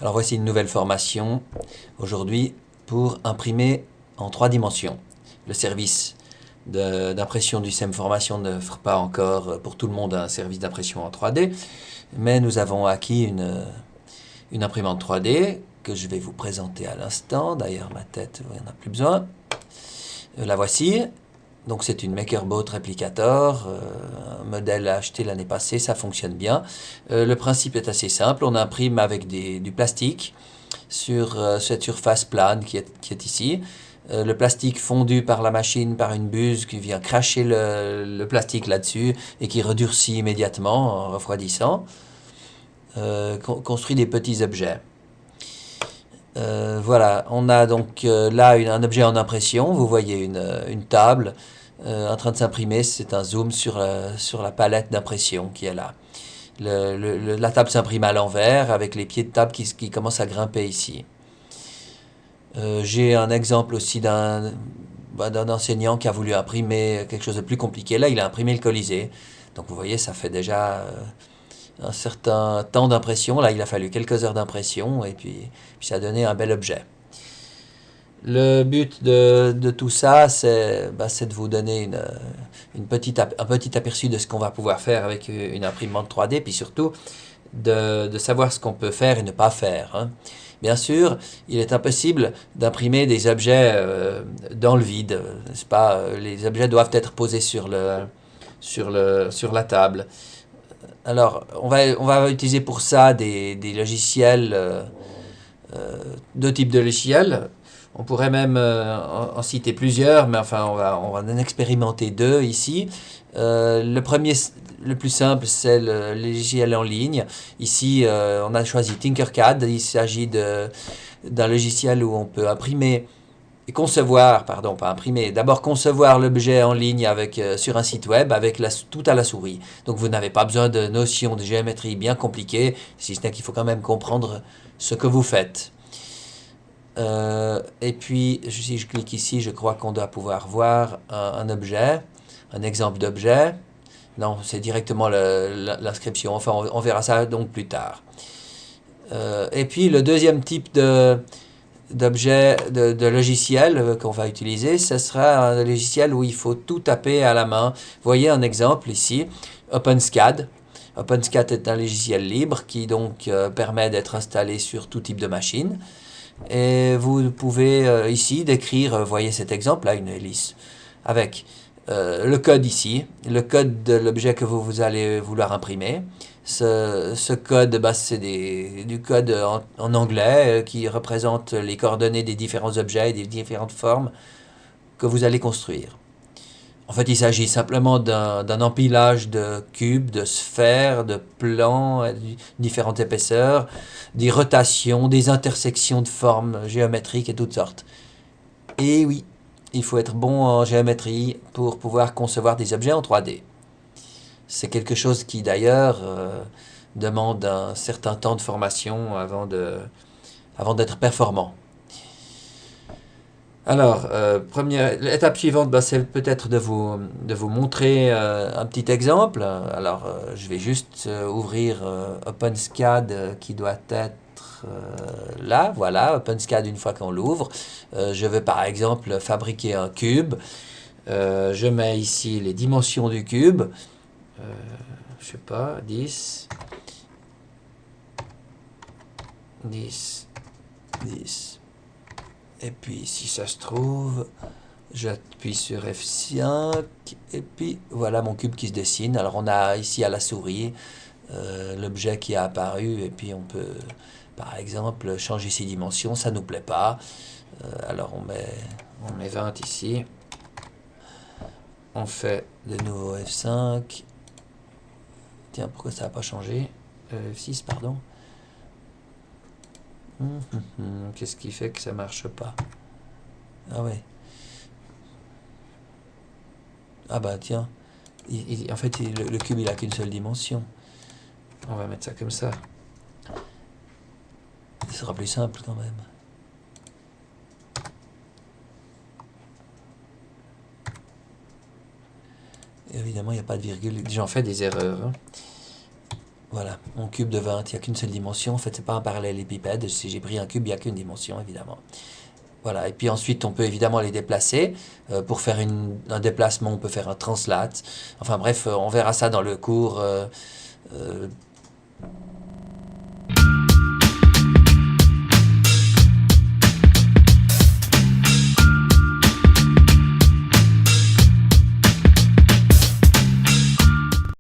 Alors voici une nouvelle formation aujourd'hui pour imprimer en 3 dimensions. Le service d'impression du SEM Formation ne fera pas encore pour tout le monde un service d'impression en 3D, mais nous avons acquis une imprimante 3D que je vais vous présenter à l'instant. D'ailleurs ma tête, il n'y en a plus besoin. La voici. Donc c'est une MakerBot Replicator, un modèle acheté l'année passée, ça fonctionne bien. Le principe est assez simple, on imprime avec du plastique sur cette surface plane qui est ici. Le plastique fondu par la machine, par une buse qui vient cracher le plastique là-dessus et qui redurcit immédiatement en refroidissant. Construit des petits objets. Voilà, on a donc là un objet en impression, vous voyez une table en train de s'imprimer, c'est un zoom sur la palette d'impression qui est là. La table s'imprime à l'envers avec les pieds de table qui commencent à grimper ici. J'ai un exemple aussi d'un enseignant qui a voulu imprimer quelque chose de plus compliqué. Là, il a imprimé le Colisée. Donc vous voyez, ça fait déjà un certain temps d'impression. Là, il a fallu quelques heures d'impression et puis ça a donné un bel objet. Le but de tout ça, c'est de vous donner un petit aperçu de ce qu'on va pouvoir faire avec une imprimante 3D, puis surtout de savoir ce qu'on peut faire et ne pas faire, hein. Bien sûr, il est impossible d'imprimer des objets dans le vide, n'est-ce pas? Les objets doivent être posés sur la table. Alors, on va utiliser pour ça des logiciels, deux types de logiciels. On pourrait même en citer plusieurs, mais enfin, on va en expérimenter deux ici. Le premier, le plus simple, c'est le logiciel en ligne. Ici, on a choisi Tinkercad. Il s'agit d'un logiciel où on peut imprimer et concevoir, pardon, pas imprimer, d'abord concevoir l'objet en ligne sur un site web avec tout à la souris. Donc vous n'avez pas besoin de notions de géométrie bien compliquées, si ce n'est qu'il faut quand même comprendre ce que vous faites. Et puis, si je clique ici, je crois qu'on doit pouvoir voir un objet, un exemple d'objet. Non, c'est directement l'inscription. Enfin, on verra ça donc plus tard. Et puis, le deuxième type d'objet, de logiciel qu'on va utiliser, ce sera un logiciel où il faut tout taper à la main. Vous voyez un exemple ici, OpenSCAD. OpenSCAD est un logiciel libre qui donc permet d'être installé sur tout type de machine. Et vous pouvez ici décrire, voyez cet exemple là, une hélice, avec le code ici, le code de l'objet que vous allez vouloir imprimer. Ce code, c'est du code en anglais qui représente les coordonnées des différents objets et des différentes formes que vous allez construire. En fait, il s'agit simplement d'un empilage de cubes, de sphères, de plans, différentes épaisseurs, des rotations, des intersections de formes géométriques et toutes sortes. Et oui, il faut être bon en géométrie pour pouvoir concevoir des objets en 3D. C'est quelque chose qui d'ailleurs demande un certain temps de formation avant d'être performant. Alors, l'étape suivante, c'est peut-être de vous montrer un petit exemple. Alors, je vais juste ouvrir OpenSCAD qui doit être là. Voilà, OpenSCAD une fois qu'on l'ouvre. Je veux par exemple fabriquer un cube. Je mets ici les dimensions du cube. Je sais pas, 10, 10, 10. Et puis, si ça se trouve, j'appuie sur F5, et puis voilà mon cube qui se dessine. Alors, on a ici à la souris l'objet qui a apparu, et puis on peut, par exemple, changer ses dimensions. Ça ne nous plaît pas. Alors, on met 20 ici. On fait de nouveau F5. Tiens, pourquoi ça n'a pas changé? F6, pardon. Qu'est-ce qui fait que ça marche pas? Ah ouais. Ah bah tiens. En fait, le cube, il a qu'une seule dimension. On va mettre ça comme ça. Ce sera plus simple quand même. Évidemment, il n'y a pas de virgule. J'en fais des erreurs, hein. Voilà, mon cube de 20, il n'y a qu'une seule dimension. En fait, c'est pas un parallélépipède. Si j'ai pris un cube, il n'y a qu'une dimension, évidemment. Voilà, et puis ensuite, on peut évidemment les déplacer. Pour faire un déplacement, on peut faire un translate. Enfin bref, on verra ça dans le cours